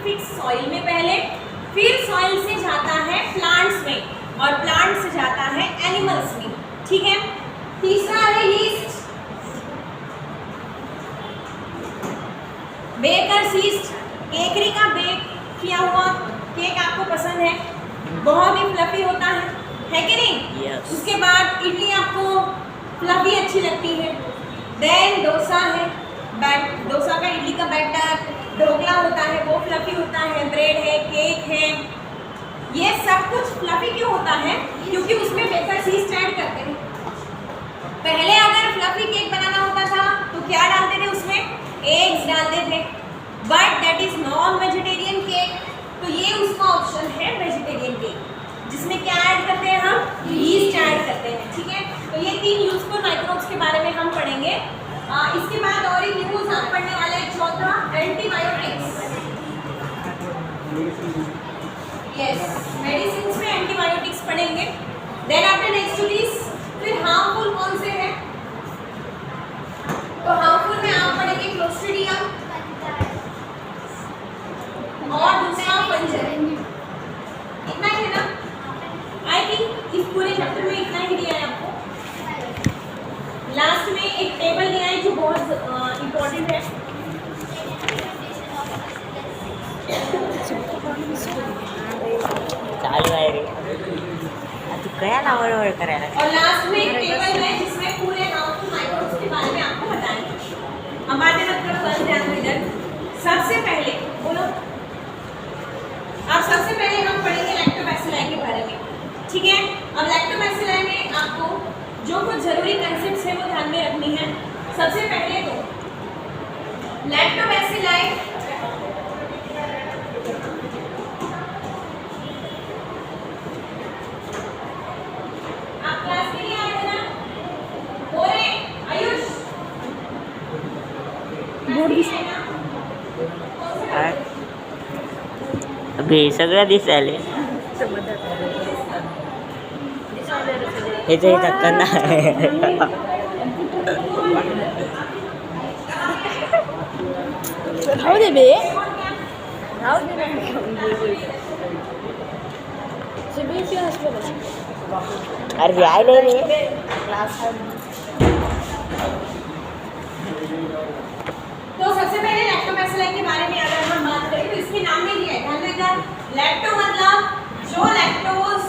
Fix soil में पहले, फिर सॉइल से जाता है प्लांट्स में और प्लांट से जाता है एनिमल्स में। ठीक है, तीसरा है यीस्ट, बेकर्स यीस्ट, केकरी का बेक किया हुआ केक आपको पसंद है, बहुत ही फ्लफी होता है कि नहीं? Yes. उसके बाद इडली आपको फ्लफी अच्छी लगती है। देन डोसा है, डोसा का इडली का बैटर, ढोकला होता है वो फ्लफी होता है, ब्रेड है, केक है, ये सब कुछ फ्लफी क्यों होता है? क्योंकि उसमें बेकर्स यीस्ट ऐड करते हैं। पहले अगर फ्लफी केक बनाना होता था तो क्या डालते थे उसमें? एग्स डालते थे, but that is non vegetarian cake, तो ये उसका ऑप्शन है वेजिटेरियन केक, जिसमें क्या ऐड करते हैं हम? यीस्ट ऐड करते हैं। ठीक है, तो ये 3 यूजफुल माइक्रोब्स के बारे में हम पढ़ेंगे। इसके बाद और एक न्यूज हम पढ़ने वाले हैं, चौथा एंटीबायोटिक्स। यस, मेडिसिन में एंटीबायोटिक्स पढ़ेंगे। Then after next to this फिर हार्मफुल कौन से हैं? तो हार्मफुल में आप पढ़ेंगे क्लोस्ट्रीडियम और दूसरा फंजल। इतना ही है ना? आई थिंक इस पूरे चैप्टर में इतना ही दिया है आपको। लास्ट में एक टेबल दिया है जो बहुत इम्पोर्टेंट है। चालू आहे रे, तू कया नावावर करायला? और लास्ट में एक टेबल है जिसमें पूरे हार्मफुल माइक्रोब्स के बारे में आपको बताएंगे। हम बातें मत करो, बस ध्यान दो इधर। सबसे पहले बोलो, अब सबसे पहले हम पढ़ेंगे लैक्टोबैसिलाई के बारे में। ठीक है, अब लैक्टोबैसिलाई में आपको जो कुछ जरूरी कंसेप्ट्स है वो ध्यान में रखनी है। सबसे पहले तो लैक्टोबैसिलाई आप क्लास के लिए आए थे ना? बोले आयुष बोर्ड भी है ना? अबे सगळं दिसायले हे करना राहू दे बे, राहू दे ना. CBSE हॉस्पिटल अरे आयले रे तो सबसे पहले लैक्टोबैसिलाई के बारे में अगर हम बात करें तो इसके नाम में दिया है, ध्यान रखना। लैक्टो मतलब जो लैक्टोज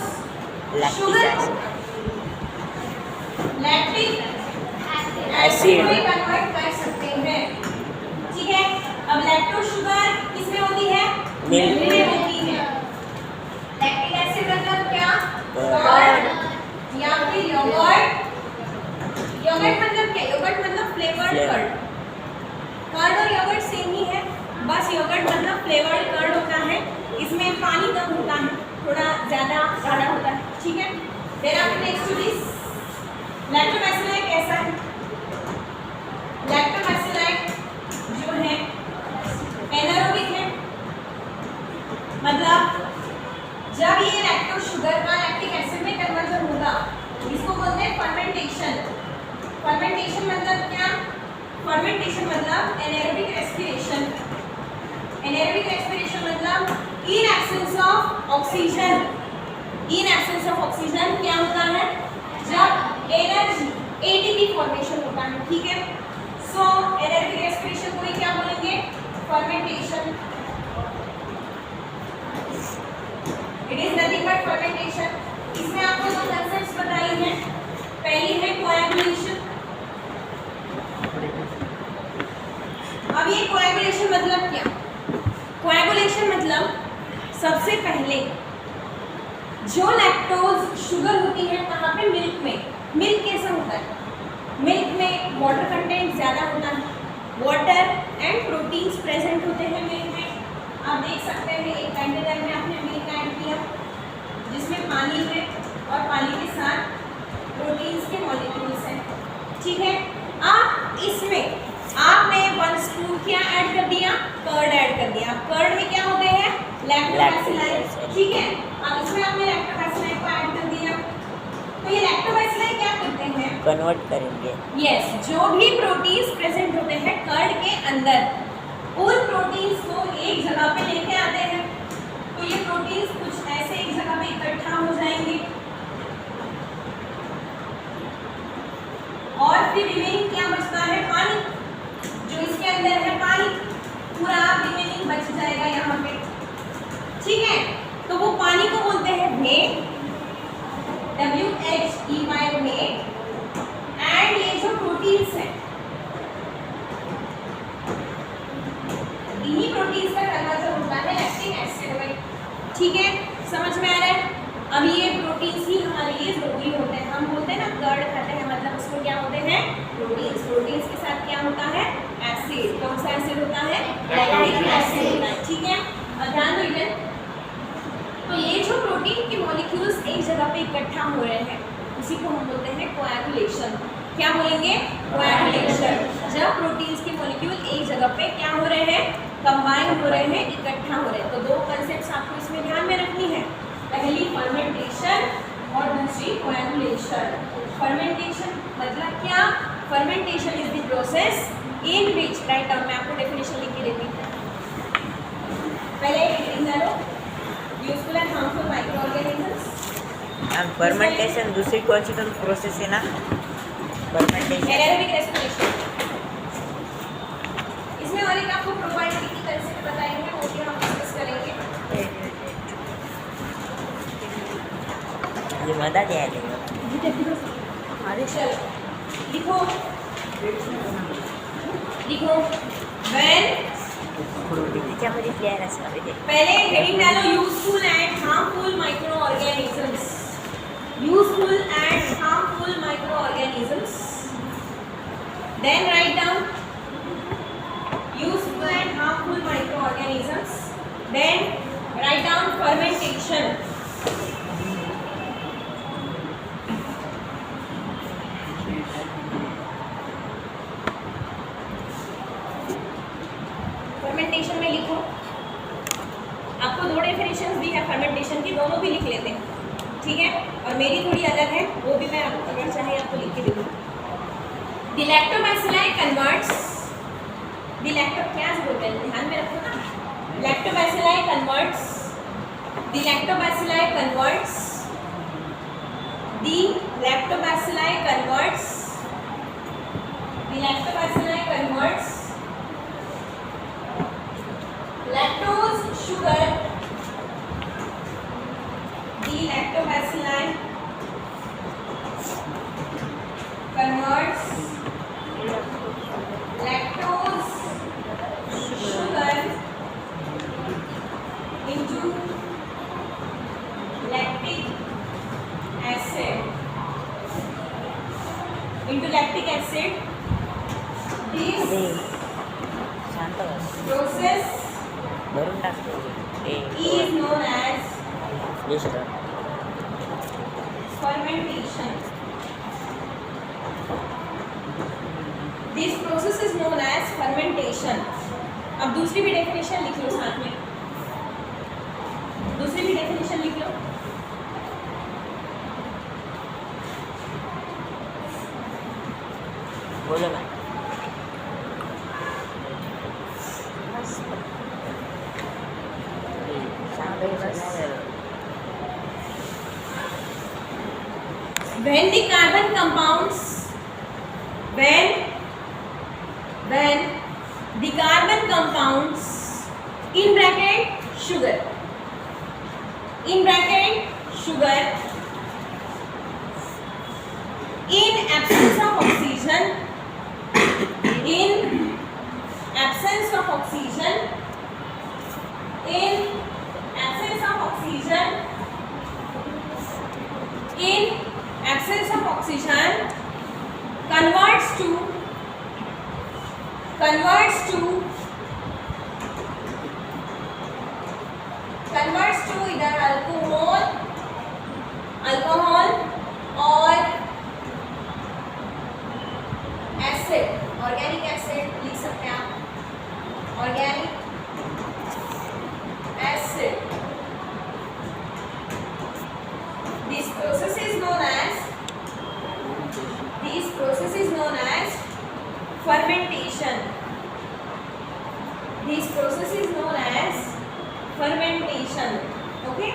शुगर, लैक्टिक एसिड में कन्वर्ट कर सकते हैं। ठीक है, अब लैक्टो शुगर किसमें होती है? मिल्क में होती है। लैक्टिक एसिड मतलब क्या? कर्ड या फिर योगर्ट। योगर्ट मतलब क्या? योगर्ट मतलब फ्लेवर्ड कर्ड। कर्ड और योगर्ट सेम ही है, बस योगर्ट मतलब फ्लेवर्ड कर्ड होता है, इसमें पानी कम होता है, थोड़ा ज़्यादा गाढ़ा होता है। ठीक है, then after next to this lactobacilli कैसा है? लैक्टोबैसिलाई जो है एनारोबिक है, मतलब जब ये लैक्टो शुगर का लैक्टिक एसिड में कन्वर्जन होगा, इसको बोलते हैं फर्मेंटेशन। फर्मेंटेशन मतलब क्या? फर्मेंटेशन मतलब एनारोबिक रेस्पिरेशन। एनारोबिक रेस्पिरेशन मतलब in absence of oxygen. In absence of oxygen क्या होता है? जब एनर्जी एटीपी फॉर्मेशन होता है। ठीक है, सो एनारोबिक रेस्पिरेशन को ही क्या बोलेंगे? Fermentation. It is nothing but fermentation. इसमें आपको दो कंसेप्ट्स बताई हैं। पहली है कोएगुलेशन। अब ये कोएगुलेशन मतलब क्या? कोएगुलेशन मतलब सबसे पहले जो लैक्टोज शुगर होती है कहाँ पे? मिल्क में। मिल्क कैसा होता है? मिल्क में वाटर कंटेंट ज़्यादा होता है, वाटर एंड प्रोटीन्स प्रेजेंट होते हैं मिल्क में। आप देख सकते हैं एक कंटेनर में आपने मिल्क ऐड किया जिसमें पानी है और पानी के साथ प्रोटीन्स के मॉलिक्यूल्स हैं। ठीक है, अब इसमें आपने 1 स्पून क्या ऐड कर दिया? कर्ड ऐड कर दिया। कर्ड में क्या होते हैं? लैक्टोबैसिलाई। ठीक है, अब इसमें आपने लैक्टोबैसिलाई को ऐड कर दिया, तो ये लैक्टोबैसिलाई क्या करते हैं? कन्वर्ट करेंगे। यस, जो भी प्रोटीन्स प्रेजेंट होते हैं कर्ड के अंदर, उन प्रोटीन्स को एक जगह पे लेके आते इकट्ठा हो जाएंगे और फिर रिमेनिंग क्या बचता है, पानी। जो इसके अंदर है पानी, पूरा रिमेनिंग बच जाएगा यहाँ पे, ठीक है। तो वो पानी को बोलते हैं वेट, WHEY वेट। एंड ये जो प्रोटीन्स है, इन्हीं प्रोटीन्स का कन्वर्जन होता है लैक्टिक एसिड में, ठीक है। समझ में आ रहा है? अब ये प्रोटीन्स ही हमारे लिए जरूरी होते हैं। हम बोलते हैं ना कर्ड खाते हैं, मतलब उसको क्या होते हैं, प्रोटीन्स। प्रोटीन्स के साथ क्या होता है, एसिड। कौन सा एसिड होता है, लैक्टिक एसिड होता है, ठीक है। ध्यान दो इधर। तो ये जो प्रोटीन के मॉलिक्यूल्स एक जगह पे इकट्ठा हो रहे हैं, उसी को हम बोलते हैं कोएगुलेशन। क्या बोलेंगे, कोएगुलेशन। जब प्रोटीन्स के मॉलिक्यूल एक जगह पे क्या हो रहे हैं, कंबाइन हो रहे हैं, इकट्ठा हो रहे हैं। तो दो कंसेप्ट्स आपको इसमें ध्यान में रखनी है, पहली फर्मेंटेशन और दूसरी कोएगुलेशन। फर्मेंटेशन मतलब क्या, fermentation is the process in which, write down, मैं आपको डेफिनेशन लिख के देती हूँ। पहले हेडिंग डालो, useful and harmful micro organisms. Fermentation दूसरी कौन सी तो प्रोसेस है ना, फर्मेंटेशन एनारोबिक रेस्पिरेशन। इसमें और एक आपको प्रोबायोटिक की कंसेप्ट बताएंगे, वो भी हम डिस्कस करेंगे। ये मदद है लेगा। अरे चलो लिखो, लिखो व्हेन, क्या मुझे क्या रास्ता दे। पहले हेडिंग डालो, useful and harmful microorganisms. Useful and harmful microorganisms. Then write down useful and harmful microorganisms. Then write down fermentation. Fermentation में लिखो, आपको दो डेफिनेशंस दी है फर्मेंटेशन की, दोनों भी लिख लेते हैं, ठीक है। और मेरी थोड़ी अलग है, वो भी मैं आपको अगर चाहे आपको लिख के दूँगी। The lactobacilli converts, the lacto क्या बोलते हैं, ध्यान में रखो ना, lactobacilli converts, the lactobacilli converts, the lactobacilli converts, the lactobacilli converts lactose sugar, the lactobacilli converts lactose sugar into lactic acid, this process is known as fermentation. This process is known as fermentation. अब दूसरी भी definition लिख लो साथ में, दूसरी भी definition लिख लो। बोलो ना। When the carbon compounds, when the carbon compounds in bracket sugar, in absence of oxygen, in absence of oxygen, in absence of oxygen, in absence of oxygen, converts to either alcohol और acid, organic acid लिख सकते हैं आप, organic acid. This process is known as fermentation. This process is known as fermentation. Okay.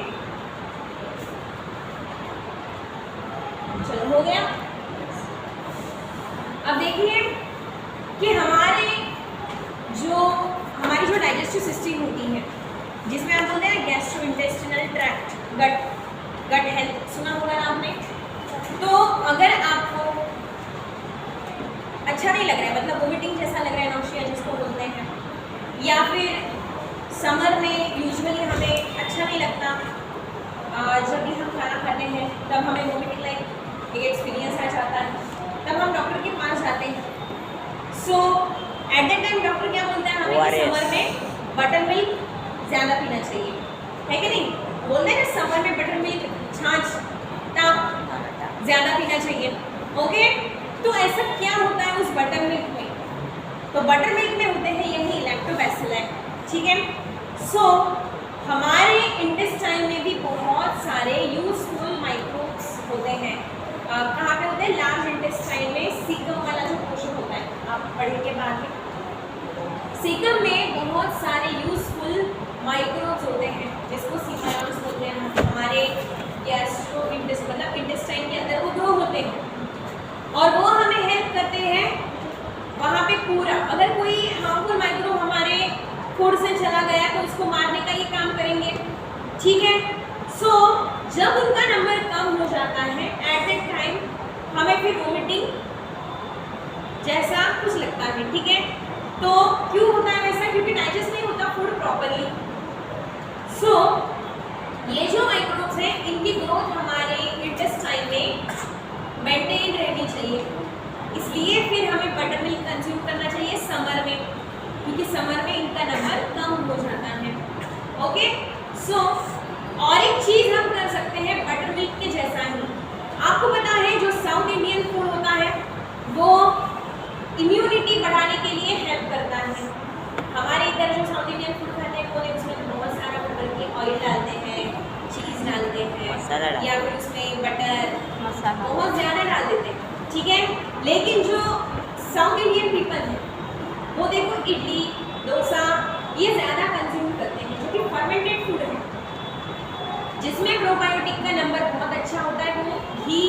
जिसमें आप बोलते हैं gastrointestinal tract, gut health सुना होगा ना आपने। तो अगर आपको अच्छा नहीं लग रहा है, मतलब वोमिटिंग जैसा लग रहा है, नौशिया जिसको बोलते हैं, या फिर समर में यूजुअली हमें अच्छा नहीं लगता, जब भी हम खाना खाते हैं तब हमें वोमिटिंग लाइक एक एक्सपीरियंस आ जाता है, तब हम डॉक्टर के पास जाते हैं। सो एट दैट टाइम डॉक्टर क्या बोलता है हमें कि समर में बटर मिल्क ज़्यादा पीना चाहिए, है कि नहीं? बोलते हैं ना समर में बटर मिल्क, छाछ, ताप ज़्यादा पीना चाहिए। ओके, तो ऐसा क्या होता है उस बटर मिल्क में? तो बटर मिल्क में होते हैं यही लैक्टोबैसिली, ठीक है। सो हमारे इंटेस्टाइन में भी बहुत सारे यूजफुल माइक्रोब्स होते हैं। कहाँ पे होते हैं? लार्ज इंटेस्टाइन में, सीकम वाला जो पोर्शन होता है, आप पढ़ेंगे बाद में। सीकम में बहुत सारे यूजफुल माइक्रोब्स होते हैं जिसको सीमायोन्स बोलते हैं। हमारे मतलब इंटेस्टाइन के अंदर वो ग्रो होते हैं और वो हमें हेल्प करते हैं वहाँ पे पूरा। अगर कोई हार्मफुल माइक्रोब हमारे फूड से चला गया तो उसको मारने का ये काम करेंगे, ठीक है। सो जब उनका नंबर कम हो जाता है एट दैट टाइम हमें फिर वोमिटिंग जैसा कुछ लगता है, ठीक है। तो क्यों होता है ऐसा? क्योंकि डाइजेस्ट नहीं होता फूड प्रॉपरली। सो ये जो माइक्रोब्स हैं इनकी ग्रोथ हमारे इंटेस्टाइन में मेंटेन रहनी चाहिए, इसलिए फिर हमें बटर मिल्क कंज्यूम करना चाहिए समर में, क्योंकि समर में इनका नंबर कम हो जाता है। ओके, सो और एक चीज़ हम कर सकते हैं बटर मिल्क के जैसा ही। आपको पता है जो साउथ इंडियन फूड होता है वो इम्यूनिटी बढ़ाने के लिए हेल्प करता है। हमारे इधर जो साउथ इंडियन फूड खाते हैं वो उसमें बहुत सारा बटर के ऑयल डालते हैं, चीज़ डालते हैं, या फिर उसमें बटर मसाला बहुत ज़्यादा डाल देते हैं, ठीक है। लेकिन जो साउथ इंडियन पीपल है वो देखो इडली, डोसा ये ज़्यादा कंज्यूम करते हैं, जो कि फर्मेंटेड फूड है जिसमें प्रोबायोटिक का नंबर बहुत अच्छा होता है। वो घी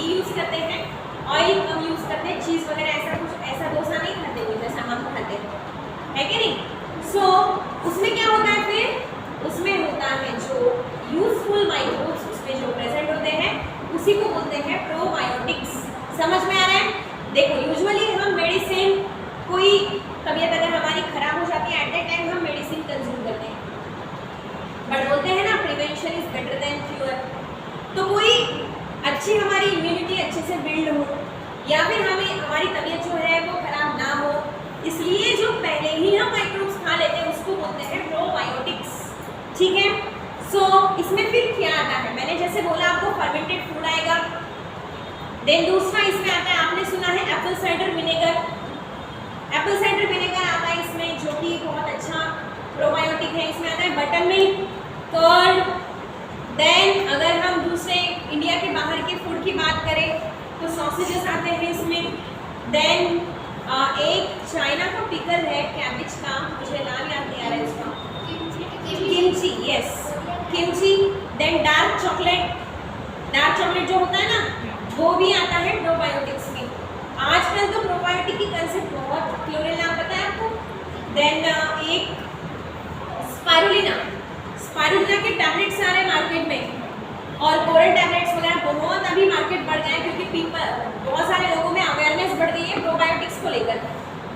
यूज़ करते हैं, ऑयल कम यूज़ करते हैं, चीज़ वगैरह ऐसा डोसा नहीं खाते वो जैसा हम खाते हैं, है कि नहीं? सो उसमें क्या होता है फिर? उसमें होता है जो यूजफुल माइक्रोब्स उसमें जो प्रेजेंट होते हैं उसी को बोलते हैं प्रोबायोटिक्स। समझ में आ रहा है? देखो यूजुअली हम मेडिसिन, कोई तबीयत अगर हमारी खराब हो जाती है एट दैट टाइम हम मेडिसिन कंज्यूम करते हैं, बट बोलते हैं ना prevention is better than cure. तो कोई अच्छी हमारी इम्यूनिटी अच्छे से बिल्ड हो या फिर हमें हमारी तबीयत जो है वो खराब ना हो, इसलिए जो पहले ही हम माइक्रोब्स खा लेते हैं उसको बोलते हैं प्रोबायोटिक्स, ठीक है। सो इसमें फिर क्या आता है? मैंने जैसे बोला आपको फर्मेंटेड फूड आएगा, देन दूसरा इसमें आता है, आपने सुना है Apple cider vinegar. Apple cider vinegar आता है इसमें जो कि बहुत अच्छा प्रोबायोटिक है। इसमें आता है बटर मिल्क, कर्ड, देन अगर हम दूसरे इंडिया के बाहर के फूड की बात करें तो सॉसेजेस आते हैं इसमें, देन एक चाइना का पिकल है कैबिज का, मुझे नाम याद नहीं आ रहा है उसका, kimchi, yes kimchi. Then dark chocolate जो होता है ना वो भी आता है प्रोबायोटिक्स में। आजकल तो प्रोबायोटिक की कंसेप्ट बहुत क्लोरेला पता है आपको। देन एक स्पाइरुलिना के टैबलेट्स आ रहे हैं मार्केट में, और कोरल टैबलेट्स वगैरह बहुत अभी मार्केट बढ़ गए हैं क्योंकि बहुत सारे लोगों में अवेयरनेस बढ़ गई है प्रोबायोटिक्स को लेकर।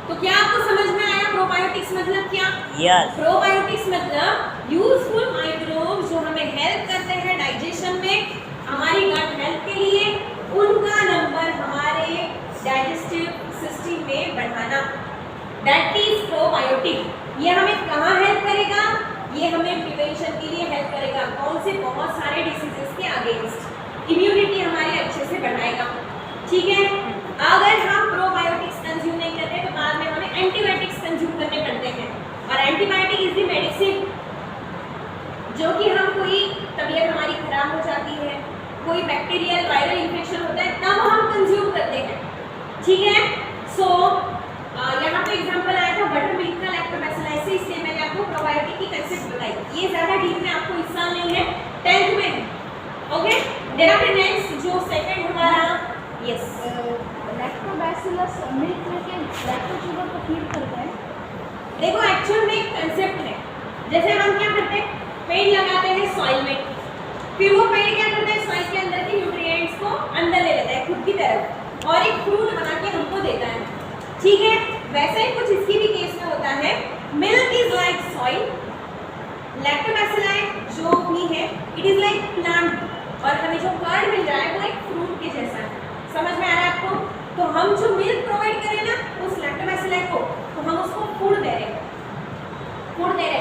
तो क्या आपको समझ में आया प्रोबायोटिक्स मतलब क्या? Yes. प्रोबायोटिक्स मतलब यूजफुल माइक्रोब्स जो हमें हेल्प करते हैं डाइजेशन में, हमारी गट हेल्थ के लिए, उनका नंबर हमारे डाइजेस्टिव सिस्टम में बढ़ाना, दैट इज प्रोबायोटिक। ये हमें कहाँ हेल्प करेगा? ये हमें प्रिवेंशन के लिए हेल्प करेगा। कौन से? बहुत सारे डिसीजेस के अगेंस्ट इम्यूनिटी हमारी अच्छे से बढ़ाएगा, ठीक है। अगर हम प्रोबायोटिक्स कंज्यूम नहीं करते तो बाद में हमें एंटीबायोटिक्स कंज्यूम करने पड़ते हैं, और एंटीबायोटिक इज द मेडिसिन जो कि हम कोई तबीयत हमारी खराब हो जाती है, कोई बैक्टीरियल वायरल इन्फेक्शन होता है तब हम कंज्यूम करते हैं, ठीक है। सो यहाँ पे एग्जांपल आया था बटर मिल्क का लैक्टोबैसिलस, ऐसे इसलिए मैंने आपको प्रोबायोटिक की कंसेप्ट बताई। ये ज़्यादा डीप में आपको हिस्सा नहीं है, 10th में है, ओके। देन आफ्टर नेक्स्ट जो सेकंड हमारा, यस, लैक्टोबैसिलस मिल्क में के लैक्टो शुगर को फीड करते हैं। देखो एक्चुअल में एक कंसेप्ट है जैसे हम क्या करते हैं, पेड़ लगाते हैं सॉइल में, फिर वो पेड़ क्या करता है, सॉइल के अंदर के न्यूट्रिएंट्स को अंदर ले लेता है खुद की तरफ और एक फ्रूट बना के हमको देता है, ठीक है। वैसे ही कुछ इसकी भी केस में होता है। Milk is like soil, lactobacilli जो भी है इट इज लाइक प्लांट, और हमें जो कर्ड मिल रहा है वो एक फ्रूट के जैसा है। समझ में आ रहा है आपको? तो हम जो मिल्क प्रोवाइड करें ना उस लैक्टोबैसिलाई को, तो हम उसको फूड दे रहे हैं,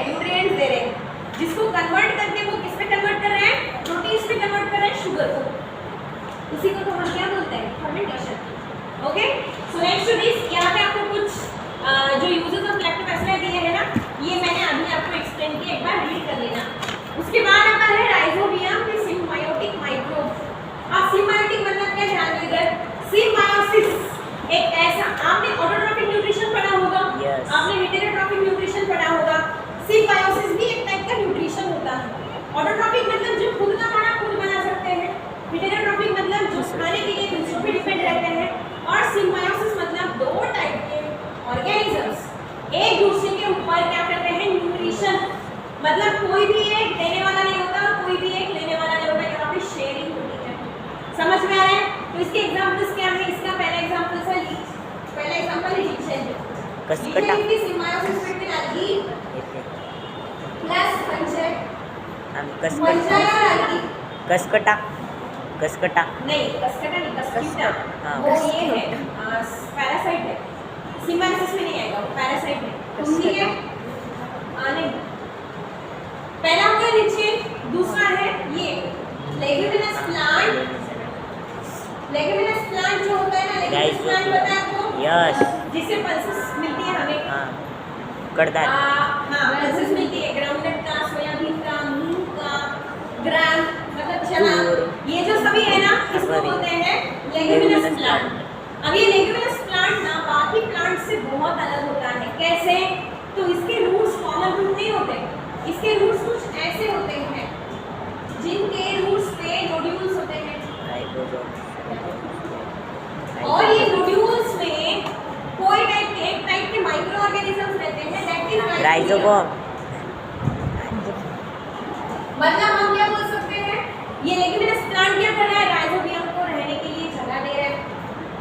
न्यूट्रिएंट्स दे रहे हैं, जिसको कन्वर्ट करके वो किस पे कन्वर्ट कर रहे हैं, प्रोटीन्स पे कन्वर्ट कर रहे हैं, शुगर को। उसी को तो हम क्या बोलते हैं, fermentation. Okay, so next to this, यहाँ पे आपको कुछ जो यूजेस ऑफ लैक्टोबैसिलाई दिए हैं ना, ये मैंने अभी आपको एक्सप्लेन किया, एक बार रीड कर लेना। उसके बाद आता है राइजोबियम के सिम्बायोटिक माइक्रोब। अब सिम्बायोटिक मतलब क्या, ध्यान दो इधर, सिम्बायोसिस एक ऐसा, आपने ऑटोट्रॉफिक न्यूट्रिशन पढ़ा होगा, आपने हेटेरोट्रॉफिक न्यूट्रिशन पढ़ा होगा, सिम्बायोसिस भी एक टाइप का न्यूट्रिशन होता है। ऑटोट्रॉफिक मतलब जो खुद का खाना खुद बना सकते हैं, हेटेरोट्रॉफिक मतलब जो खाने के लिए दूसरों पे डिपेंड रहते हैं, और सिम्बायोसिस मतलब दो टाइप के ऑर्गेनिजम्स एक दूसरे के ऊपर क्या करते हैं, न्यूट्रिशन, मतलब कोई भी एक देने वाला नहीं होता और कोई भी एक लेने वाला नहीं होता, यहाँ पे शेयरिंग होती है। समझ में आ रहा है? तो इसके एग्जांपल्स क्या है, इसका पहला एग्जांपल है लीच, पहला एग्जांपल है लीचेन। कसकटा लीचेन की symbiosis between algae plus fungi, fungi और algae। कसकटा कसकटा नहीं, कसकटा नहीं, कसकीटा हाँ, वो ये है, पैरासाइट है, सिम्बायोसिस में नहीं आएगा, वो पैरासाइट है, उंगली है, नहीं। पहला हो गया लीचेन, दूसरा है ये लेग्यूमिनस प्लांट। लेग्यूमिनस प्लांट जो होता है ना, लेग्यूमिनस प्लांट पता है आपको? यस, जिससे पल्सेस मिलती है हमें। हाँ, कड़दार, हाँ, पल्सेस मिलती है, ग्राउंडनट का, सोयाबीन का, मूंग का, ग्राम मतलब चना, ये जो सभी है ना, इसको बोलते हैं लेग्यूमिनस प्लांट। अब ये लेग्यूमिनस प्लांट ना बाकी प्लांट से बहुत अलग होता है। कैसे? तो इसके रूट्स कॉमन रूट नहीं होते, इसके रूट्स कुछ ऐसे होते हैं जिनके रूट्स पे नोड्यूल्स होते हैं, और ये नोड्यूल्स में कोई एक टाइप के माइक्रो ऑर्गेनिजम्स रहते हैं, दैट इज राइजोबोम। मतलब हम क्या बोल सकते हैं, ये लेग्यूमिनस प्लांट क्या कर रहा है, राइजोबियम को रहने के लिए जगह दे रहा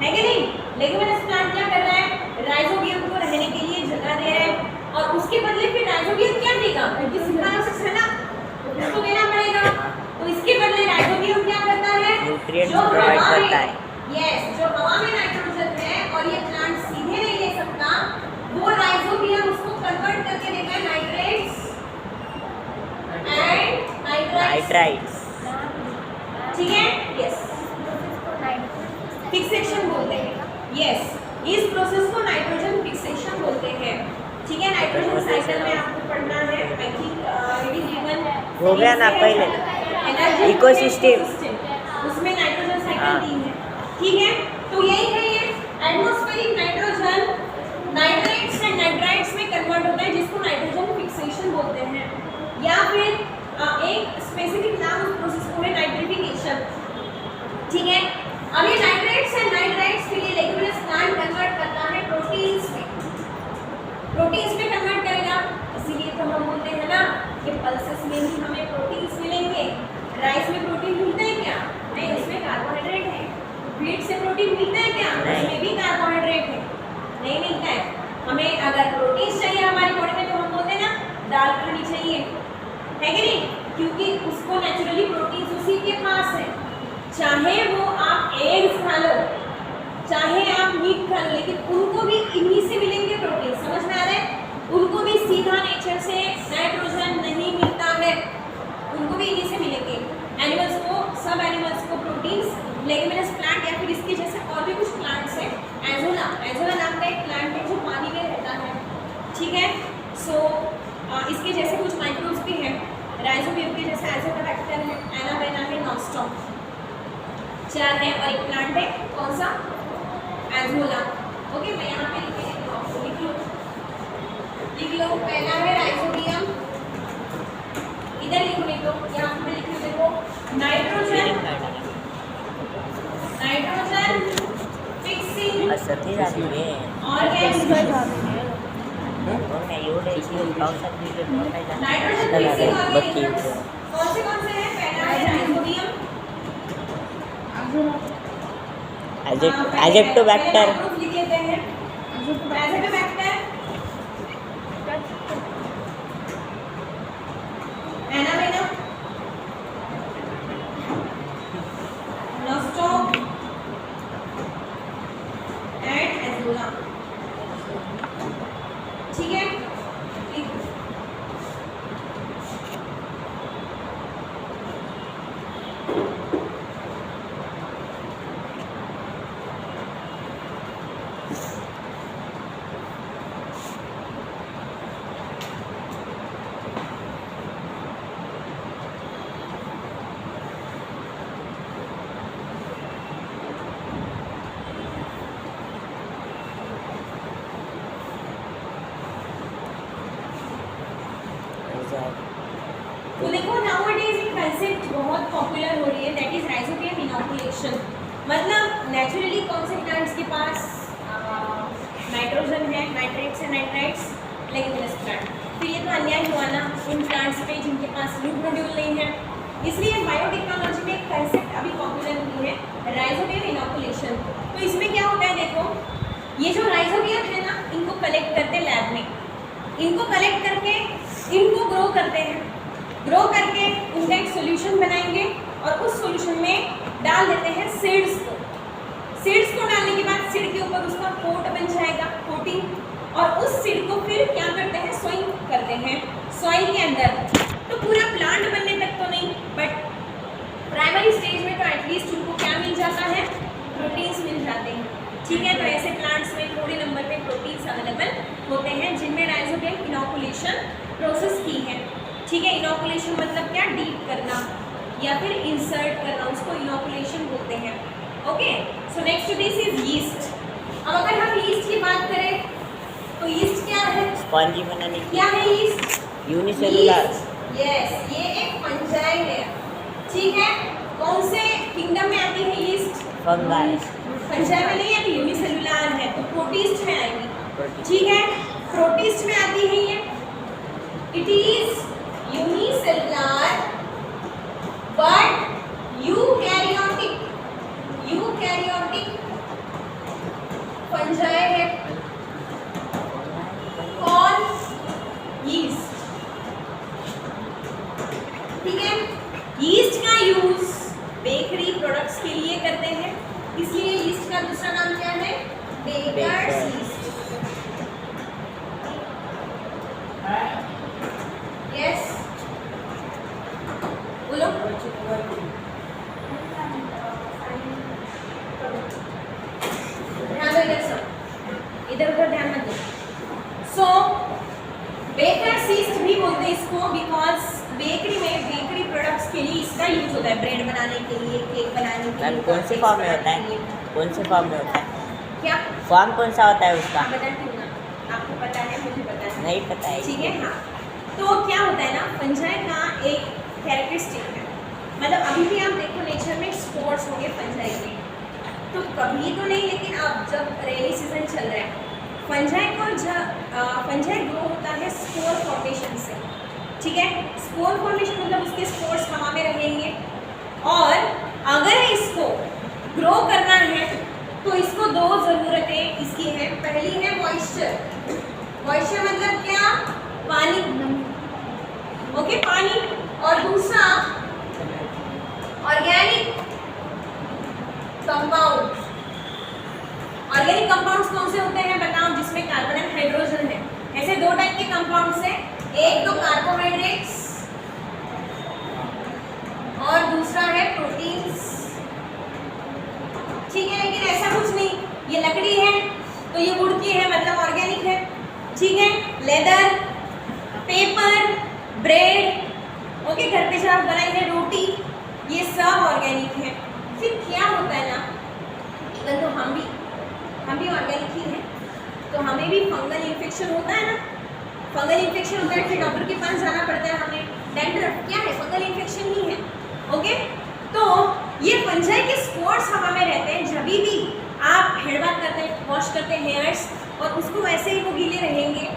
है कि नहीं? लेग्यूमिनस प्लांट क्या कर रहा है, राइजोबियम को रहने के लिए जगह दे रहा है, और उसके बदले फिर राइजोबियम क्या देगा, क्योंकि सिम्बायोसिस है ना, उसको देना पड़ेगा। तो इसके बदले राइजोबियम क्या करता है, न्यूट्रिएंट्स प्रोवाइड करता है। यस, जो हवा में नाइट्रोजन है और ये प्लांट सीधे नहीं ले सकता, वो राइजोबियम उसको कन्वर्ट करके देता है नाइट्रेट्स एंड नाइट्राइट्स, ठीक है? यस, फिक्सेशन बोलते हैं। यस, इस प्रोसेस को नाइट्रोजन फिक्सेशन बोलते हैं, ठीक है? नाइट्रोजन साइकिल में आपको पढ़ना है, I think it is given, हो गया ना पहले, इकोसिस्टम, उसमें नाइट्रोजन साइकिल दी है, ठीक है? तो यही है, ये atmospheric nitrogen nitrates and nitrites में कन्वर्ट होता है, जिसको नाइट्रोजन फिक्सेशन बोलते हैं, या फिर एक स्पेसिफिक नाम उस प्रोसेस को है नाइट्रिफिकेशन, ठीक है? अब ये नाइट्रेट्स एंड नाइट्राइट्स के लिए लेग्यूमिनस प्लांट कन्वर्ट करता है प्रोटीन्स में, प्रोटीन्स में कन्वर्ट करेगा, इसीलिए तो हम बोलते हैं ना कि पल्सेस में भी हमें प्रोटीन्स मिलेंगे। राइस में प्रोटीन मिलता है क्या? नहीं, उसमें कार्बोहाइड्रेट है। व्हीट से प्रोटीन मिलता है क्या? उसमें भी कार्बोहाइड्रेट है, नहीं मिलता है। हमें अगर प्रोटीन्स चाहिए हमारी बॉडी में, तो हम बोलते हैं ना दाल खानी चाहिए, है कि नहीं? क्योंकि उसको नेचुरली प्रोटीन्स उसी के पास है, चाहे वो आप एग्स खा लो, चाहे आप मीट खा लो, लेकिन उनको भी इन्हीं से मिलेंगे प्रोटीन। समझ में आ रहा है? उनको भी सीधा नेचर से नाइट्रोजन नहीं मिलता है, उनको भी इन्हीं से मिलेंगे। एनिमल्स को, सब एनिमल्स को प्रोटीन्स लेग्यूमिनस प्लांट या फिर इसके जैसे और भी कुछ प्लांट्स हैं, एजोला, एजोला नाम का एक प्लांट है जो पानी में रहता है, ठीक है? सो इसके जैसे कुछ माइक्रोब्स भी हैं, राइजोबियम के जैसे एजोलाबैक्टर है, एनाबेना है, नॉस्टॉम, चार है, और एक प्लांट है कौन सा, एजोला। ओके, मैं यहाँ पे लिख लो, पहला है राइजोबियम, इधर लिखो, नहीं तो यहाँ पे लिख लो, देखो नाइट्रोजन फिक्सिंग सती जाती है ऑर्गेनिज्म, मैं एवढे पावसात भिजत नव्हता नाइट्रोजन चला फिक्सिंग रे, बघ की. ऑर्गेनिजम्स कौन से हैं? पहला है राइजोबियम, एजेक्टोबैक्टर, लिख लेते हैं। एजेक्टोबैक्टर, एनावेनम, नोस्टोक एंड एजोला। ठीक है, तो देखो नाउअडेज एक कंसेप्ट बहुत पॉपुलर हो रही है, दैट इज राइजोबियम इनोकुलेशन। मतलब नेचुरली कौन से प्लांट्स के पास नाइट्रोजन है, नाइट्रेट्स है, नाइट्राइट्स, लेगुमिनस प्लांट। तो ये तो अन्याय हुआ ना उन प्लांट्स पे जिनके पास रूट नोड्यूल नहीं है। इसलिए बायोटेक्नोलॉजी में एक कंसेप्ट अभी पॉपुलर हुई है, राइजोबियम इनोकुलेशन। तो इसमें क्या होता है, देखो ये जो राइजोबियम है ना, इनको कलेक्ट करते हैं लैब में, इनको कलेक्ट करके इनको ग्रो करते हैं, ग्रो करके उनका एक सॉल्यूशन बनाएंगे और उस सॉल्यूशन में डाल देते हैं सीड्स को। सीड्स को डालने के बाद सीड के ऊपर उसका कोट बन जाएगा, कोटिंग, और उस सीड को फिर क्या करते हैं, सोइंग करते हैं सॉइल के अंदर। तो पूरा प्लांट बनने तक तो नहीं, बट प्राइमरी स्टेज में तो एटलीस्ट उनको क्या मिल जाता है, प्रोटीन्स मिल जाते हैं। ठीक है, तो ऐसे प्लांट्स में थोड़े नंबर पे प्रोटीन्स अवेलेबल होते हैं जिनमें राइजोबियम इनोकुलेशन प्रोसेस की है। ठीक है, इनोकुलेशन मतलब क्या, डीप करना या फिर इंसर्ट करना, उसको इनोकुलेशन बोलते हैं। Okay, so next this is yeast. अब अगर हम यीस्ट की बात करें तो यीस्ट क्या है, स्पॉन्जी बनाने की, क्या है यीस्ट, यूनिसेलुलर, यस, ये एक फंजाई है। ठीक है, कौन से किंगडम में आती है यीस्ट, फंगाई, फंजाई में नहीं आती, यूनिसेलुलर है, तो प्रोटिस्ट में आएगी। ठीक है, प्रोटिस्ट में आती है ये, it is unicellular but eukaryotic fungi है। कौन, यीस्ट। ठीक है, यीस्ट का यूज बेकरी प्रोडक्ट्स के लिए करते हैं, इसलिए यीस्ट का दूसरा नाम क्या है, बेकर्स यीस्ट। यस, बोलो। ध्यान दो इधर सब, इधर उधर ध्यान मत दो। सो बेकर्स यीस्ट भी बोलते हैं इसको, बिकॉज बेकरी में बेकरी प्रोडक्ट्स के लिए इसका यूज होता है, ब्रेड बनाने के लिए, केक बनाने के मैम लिए। कौन से फॉर्म में होता है, कौन से फॉर्म में होता है, क्या फॉर्म कौन सा होता है उसका, बताती हूँ ना, आपको पता है, मुझे पता है, नहीं पता है। ठीक है। हाँ, तो क्या होता है ना, फंजाई का एक कैरेक्टरिस्टिक है, मतलब अभी भी आप देखो नेचर में स्पोर्ट्स होंगे फंजाई के, तो कभी तो नहीं, लेकिन अब जब रेनी सीजन चल रहा है, फंजाई को फंजाई ग्रो होता है स्पोर फॉर्मेशन से। ठीक है, स्पोर फॉर्मेशन मतलब उसके स्पोर्स हवा में रहेंगे, और अगर इसको ग्रो करना है तो इसको दो ज़रूरतें इसकी हैं। पहली है मॉइस्चर, मॉइस्चर मतलब क्या, पानी, ओके, पानी, और दूसरा ऑर्गेनिक कंपाउंड। ऑर्गेनिक कंपाउंड्स कौन से होते हैं बताओ, जिसमें कार्बन एंड हाइड्रोजन है। ऐसे दो टाइप के कंपाउंड्स हैं, एक तो कार्बोहाइड्रेट्स और दूसरा है प्रोटीन्स। ठीक है, लेकिन ऐसा कुछ नहीं, ये लकड़ी है तो ये वुड की है, मतलब ऑर्गेनिक है। ठीक है, लेदर, पेपर, ब्रेड, ओके, घर पे जो आप बनाई है रोटी, ये सब ऑर्गेनिक है। फिर क्या होता है ना, इवन तो हम भी ऑर्गेनिक ही हैं, तो हमें भी फंगल इन्फेक्शन होता है ना, फंगल इन्फेक्शन होता है, फिर डॉक्टर के पास जाना पड़ता है हमें। डैंड्रफ क्या है, फंगल इन्फेक्शन ही है। ओके, तो ये फंजाई के स्पोर्स हवा में रहते हैं। जब भी आप हेड बाथ करते हैं, वॉश करते हैं हेयर्स, और उसको वैसे ही वो गीले रहेंगे,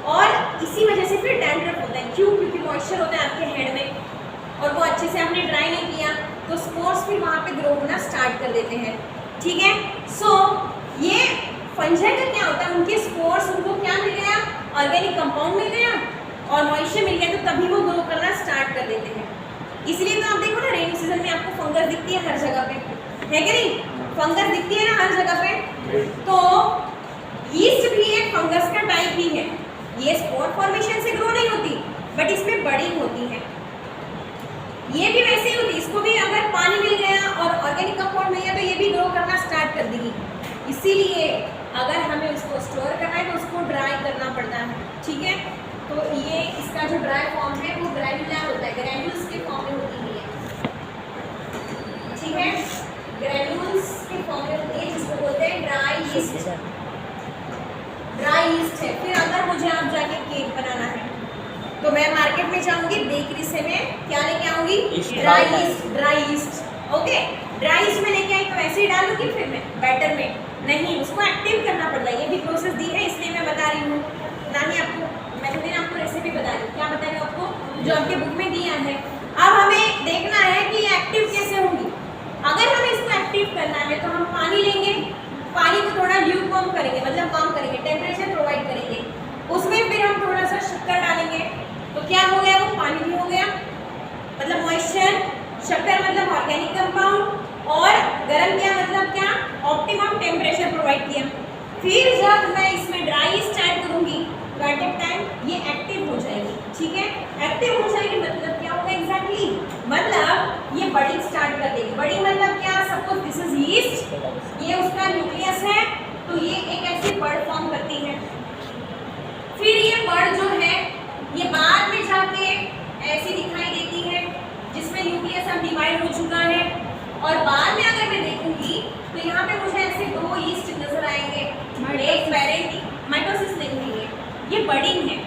और इसी वजह से फिर डैंड्रफ होता है। क्यों? क्योंकि मॉइस्चर होता है आपके हेड में और वो अच्छे से आपने ड्राई नहीं किया, तो स्पोर्स फिर वहाँ पे ग्रो होना स्टार्ट कर देते हैं। ठीक है, सो ये फंजाई का क्या होता है, उनके स्पोर्स उनको क्या मिल गया, ऑर्गेनिक कंपाउंड मिल गया और मॉइस्चर मिल गया, तो तभी वो ग्रो करना स्टार्ट कर देते हैं। इसलिए तो आप देखो ना रेनी सीजन में आपको फंगस दिखती है हर जगह पे, है कि नहीं? फंगस दिखती है ना हर जगह पे। तो यीस्ट भी एक फंगस का टाइप ही है। ये स्पोर फॉर्मेशन से ग्रो नहीं होती, बट इसमें बड़ी होती है। ये भी वैसे ही होती है, इसको भी अगर पानी मिल गया और ऑर्गेनिक कंपाउंड मिल गया तो ये भी ग्रो करना स्टार्ट कर देगी। इसीलिए अगर हमें उसको स्टोर करना है तो उसको ड्राई करना पड़ता है। ठीक है, तो ये इसका जो ड्राई फॉर्म है वो ग्रैन्युलर होता है, ग्रैन्यूल्स के फॉर्म में होती है। ठीक है, ग्रैन्यूल्स के फॉर्म में होती है, जिसको बोलते हैं ड्राई यीस्ट। ड्राई यीस्ट है। फिर अगर मुझे आप जाके केक बनाना है तो मैं मार्केट में जाऊंगी, बेकरी से मैं क्या लेके आऊंगी, dry yeast. Dry yeast, okay, dry yeast में लेके आई तो ऐसे ही डालूंगी फिर मैं बैटर में? नहीं, उसको एक्टिव करना पड़ता है। ये भी प्रोसेस दी है इसलिए मैं बता रही हूँ, ना ही आपको मैं आपको रेसिपी बता रही हूँ। क्या बता रही हूँ आपको, जो आपके बुक में दिया है। अब हमें देखना है कि ये एक्टिव कैसे होंगी। अगर हमें इसको एक्टिव करना है तो हम पानी लेंगे, पानी को थोड़ा ल्यूकवार्म करेंगे, मतलब वार्म करेंगे, टेम्परेचर प्रोवाइड करेंगे, उसमें फिर हम थोड़ा सा शक्कर डालेंगे, तो क्या हो गया, वो पानी भी हो गया, मतलब मॉइस्चर, शक्कर मतलब ऑर्गेनिक कंपाउंड, और गर्म किया मतलब क्या, ऑप्टिमम टेम्परेचर प्रोवाइड किया। फिर जब मैं इसमें ड्राई स्टार्ट करूंगी तो एट ए टाइम ये एक्टिव हो जाएगी। ठीक है, एक्टिव हो जाएगी मतलब क्या होगा एग्जैक्टली, मतलब ये बड़ी स्टार्ट कर देगी। बड़ी मतलब क्या, सपोज दिस इज यीस्ट, ये उसका न्यूक्लियस है, तो ये एक ऐसी बर्ड फॉर्म करती है। फिर ये बर्ड जो है ये बाद में जाके ऐसी दिखाई देती है, जिसमें न्यूक्लियस अब डिवाइड हो चुका है, और बाद में अगर मैं देखूंगी तो यहाँ पे मुझे ऐसे दो यीस्ट नजर आएंगे, एक पेरेंट, माइटोसिस नहीं है ये बडिंग है।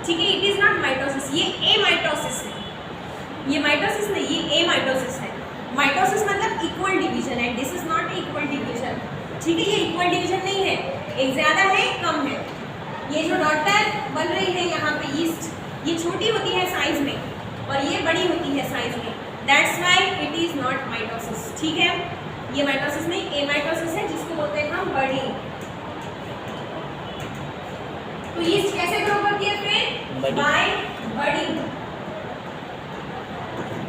ठीक है, इट इज नॉट माइटोसिस, ये ए माइटोसिस है, ये माइटोसिस नहीं, ये ए माइटोसिस है। माइटोसिस मतलब इक्वल डिवीजन है, this is not equal division. ठीक है, ये इक्वल डिवीजन नहीं है, एक ज़्यादा है एक कम है। ये जो डॉटर बन रही है यहाँ पे यीस्ट, ये छोटी होती है साइज में और ये बड़ी होती है साइज में, that's why it is not mitosis. ठीक है, ये माइटोसिस नहीं, ए माइटोसिस है, जिसको बोलते हैं हम बडिंग। तो यीस्ट कैसे ग्रो करती है फिर, बाय बडिंग।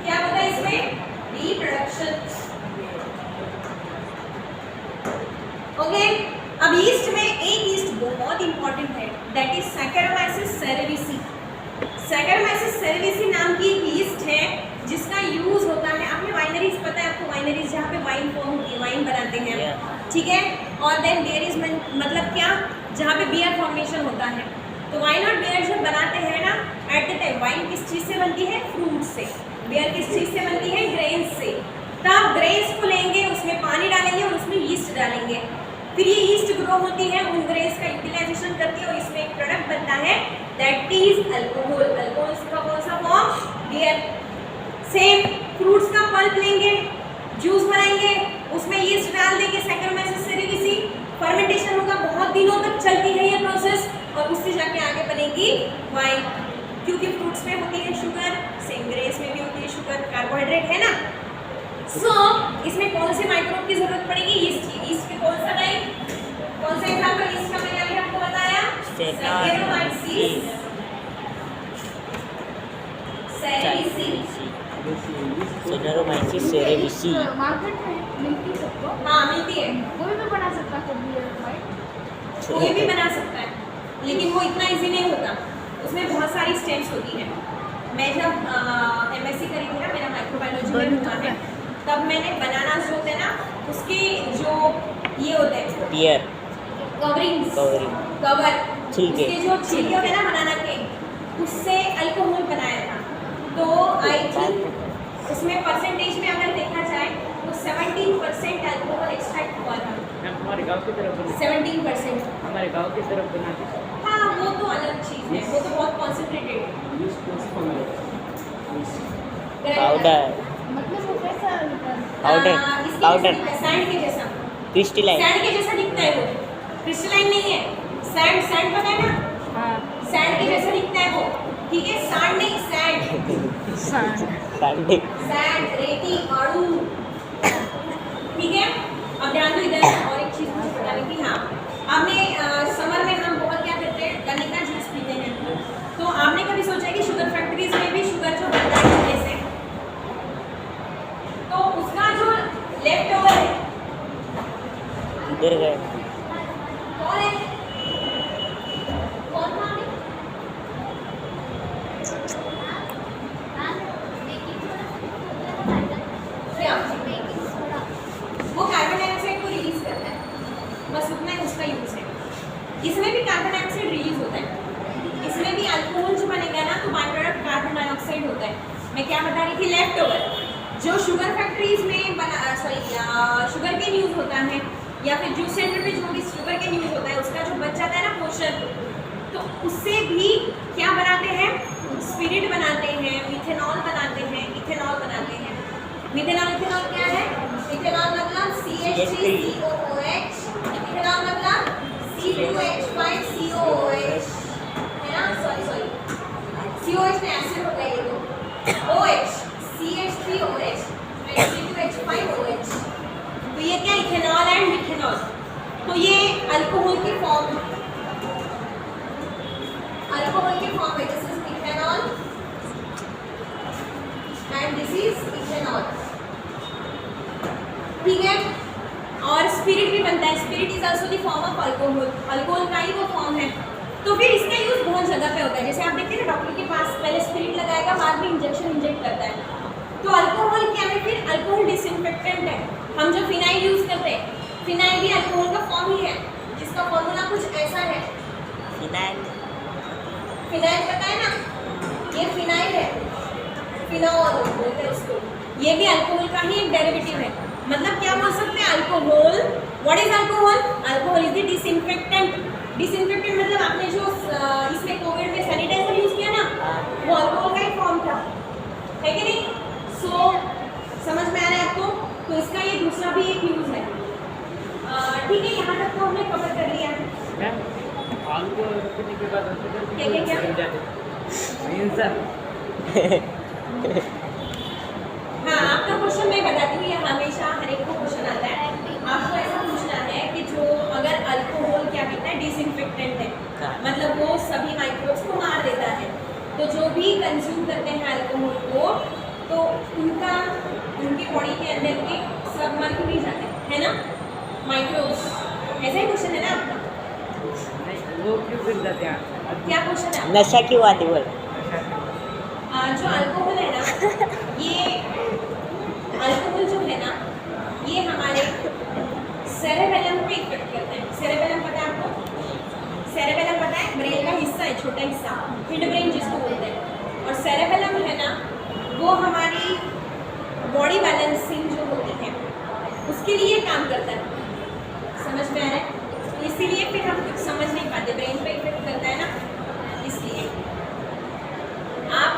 क्या होता है इसमें, रिप्रोडक्शन। ओके, अब यीस्ट में एक यीस्ट बहुत इंपॉर्टेंट है, that is Saccharomyces cerevisiae. Saccharomyces cerevisiae नाम की एक यीस्ट है जिसका यूज होता है, आपने वाइनरीज पता है आपको, वाइनरीज जहाँ पे वाइन फॉर्म होती है, वाइन बनाते हैं। ठीक है, और देन बियर इज मतलब क्या, जहाँ पे बियर फॉर्मेशन होता है। तो वाइन और बियर जब बनाते हैं ना, एट द टाइम वाइन किस चीज़ से बनती है, फ्रूट से, बियर किस चीज़ से बनती है, ग्रेन्स से। तब ग्रेन्स को लेंगे, उसमें पानी डालेंगे और उसमें यीस्ट डालेंगे, फिर ये यीस्ट ग्रो होती है, उन ग्रेन्स का यूटिलाइजेशन करती है और इसमें एक प्रोडक्ट बनता है, दैट इज अल्कोहल। अल्कोहल का कौन सा फॉर्म, बियर। सेम फ्रूट्स का पल्प लेंगे, जूस बनाएंगे, उसमें यीस्ट डाल देंगे, सैकेरोमाइसिस सेरेविसी, फर्मेंटेशन होगा, बहुत दिनों तक चलती है ये प्रोसेस, और उससे जाके आगे बनेगी वाइन, क्योंकि फ्रूट्स में होती है शुगर, सेम ग्रेन्स में भी होती है शुगर, कार्बोहाइड्रेट है ना। सो इसमें कौन से माइक्रोब की जरूरत पड़ेगी, यीस्ट की। यीस्ट के कौन सा टाइप, कौन सा एग्जांपल यीस्ट का मैंने अभी आपको बताया, Saccharomyces cerevisiae. Saccharomyces cerevisiae market में मिलती है सबको, हाँ मिलती है, कोई भी बना सकता है बियर वाइन, कोई भी बना सकता है, लेकिन वो इतना इजी नहीं होता, उसमें बहुत सारी स्टेप्स होती हैं। मैं जब एमएससी करी थी ना, मेरा माइक्रोबायोलॉजी में हुआ है, तब मैंने बनाना जो होते हैं ना, उसके जो ये होते हैं बियर कवरिंग, कवर, छिलके, उसके जो छिलके होते हैं ना बनाना के, उससे अल्कोहल बनाया था। तो आई थिंक उसमें परसेंटेज में अगर देखा जाए तो 17% अल्कोहल एक्सट्रैक्ट हुआ था। हमारे गांव की तरफ बना, 17%। हमारे गांव की तरफ बनाते हैं। हाँ वो तो अलग चीज़ है, वो तो बहुत कॉन्सेंट्रेटेड है। पाउडर, मतलब वो कैसा होता है? पाउडर सैंड के जैसा, क्रिस्टलाइन, सैंड के जैसा दिखता है वो, क्रिस्टलाइन नहीं है। सैंड, सैंड पता है ना, हाँ, सैंड के जैसा दिखता है वो, ठीक है, सांड नहीं सैंड, सांडे सैंड रेती आड़ू, ठीक है। अब ध्यान दो इधर, और एक चीज़ मुझे बतानी थी। हाँ, आपने समर में हम बहुत क्या करते हैं, गन्ने का जूस पीते हैं, तो आपने कभी सोचा कि शुगर फैक्ट्रीज में भी शुगर जो बनता है गन्ने से, तो उसका जो लेफ्ट ओवर है गिर गए। कौन है, कौन था? क्या? वो कार्बन डाइऑक्साइड को रिलीज करता है, बस उतना ही उसका यूज है। इसमें भी कार्बन डाइऑक्साइड रिलीज होता है, इसमें भी अल्कोहल जो बनेगा ना तो बाय प्रोडक्ट कार्बन डाइऑक्साइड होता है। मैं क्या बता रही थी, लेफ्ट ओवर जो शुगर फैक्ट्रीज में बना, शुगर केन यूज होता है, या फिर जूस सेंटर पे जो भी शुगर केन यूज होता है, उसका जो बच जाता है ना पोर्शन, तो उससे भी क्या बनाते हैं, स्पिरिट बनाते हैं, मिथेनॉल बनाते हैं, इथेनॉल बनाते हैं। मिथेनॉल, इथेनॉल क्या है? इथेनॉल मतलब CH3COOH, इथेनॉल मतलब C2H5COOH, है ना? सॉरी COH में एसिड होता है ये तो, OH CH3OH and C2H5OH, तो ये क्या, इथेनॉल एंड मिथेनॉल। तो ये अल्कोहल की फॉर्म है, अल्कोहल की फॉर्म है, this is ethanol and this is ethanol, ठीक है। और स्पिरिट भी बनता है, spirit is also the form of alcohol, alcohol का ही वो फॉर्म है। तो फिर इसका यूज बहुत जगह पे होता है, जैसे आप देखते हैं ना डॉक्टर के पास पहले स्पिरिट लगाएगा, बाद में इंजेक्शन इंजेक्ट करता है। तो अल्कोहल क्या है, फिर अल्कोहल डिसइंफेक्टेंट है। हम जो फिनाइल यूज करते हैं, फिनाइल भी अल्कोहल का फॉर्म ही है, जिसका फॉर्मूला कुछ ऐसा है, फिनाइल, फिनाइल पता है ना, ये फिनाइल है, फिनॉल बोलते हैं उसको, ये भी अल्कोहल का ही एक डेरिवेटिव है। मतलब क्या बोल सकते हैं, alcohol, what is alcohol? Alcohol is the disinfectant. Disinfectant मतलब आपने जो इसमें कोविड में सैनिटाइजर यूज किया ना, वो अल्कोहल का ही फॉर्म था, है कि नहीं? सो समझ में आ रहा है आपको? तो इसका ये दूसरा भी एक यूज है, ठीक है। यहाँ तक तो हमने कवर कर लिया है। मैम आलू को रखने के बाद क्या? हाँ, आपका क्वेश्चन मैं बताती हूँ, ये हमेशा हर एक को क्वेश्चन आता है। आपको ऐसा पूछना है कि जो अगर अल्कोहल क्या कहता है, डिसइंफेक्टेंट है, मतलब वो सभी माइक्रोब्स को मार देता है, तो जो भी कंज्यूम करते हैं अल्कोहल को, तो उनकी बॉडी के अंदर के सब मर भी जाते हैं, है ना, माइक्रोब्स। ऐसा ही क्वेश्चन है ना आपका? वो क्यों गिर जाते हैं? क्या क्वेश्चन है? नशा क्यों आती बोल? जो अल्कोहल है ना, ये अल्कोहल जो है ना, ये हमारे सेरेबेलम पे इफेक्ट करता है। सेरेबेलम पता है आपको? सेरेबेलम पता है, ब्रेन का हिस्सा है, छोटा हिस्सा, मिड ब्रेन जिसको बोलते हैं। और सेरेबेलम है ना, वो हमारी बॉडी बैलेंसिंग जो होती है उसके लिए काम करता है, समझ में आ रहा है? तो इसीलिए फिर हम कुछ समझ नहीं पाते, ब्रेन पे इफेक्ट करता है ना, इसलिए आप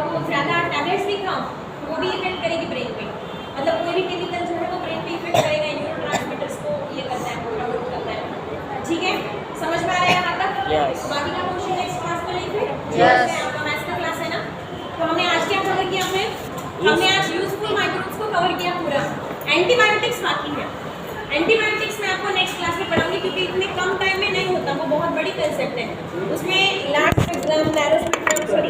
वो ज़्यादा टैबलेट्स भी खाओ, वो भी इफेक्ट करेगी ब्रेन पे, मतलब कोई भी केमिकल जो है वो ब्रेन पे इफेक्ट करेगा, न्यूरोट्रांसमीटर्स को ये करता है, प्रमोट करता है, ठीक है? समझ में आ रहा है यहाँ तक? Yes. बाकी का क्वेश्चन नेक्स्ट क्लास में लेंगे। Yes. आपका मैथ्स का क्लास है ना, तो हमने आज क्या कवर किया? हमने आज यूजफुल माइक्रोब्स को कवर किया पूरा। एंटीबायोटिक्स बाकी है, एंटीबायोटिक्स मैं आपको नेक्स्ट क्लास में पढ़ाऊंगी, क्योंकि इतने कम टाइम में नहीं होता, वो बहुत बड़ी कंसेप्ट है, उसमें large spectrum, narrow spectrum, sorry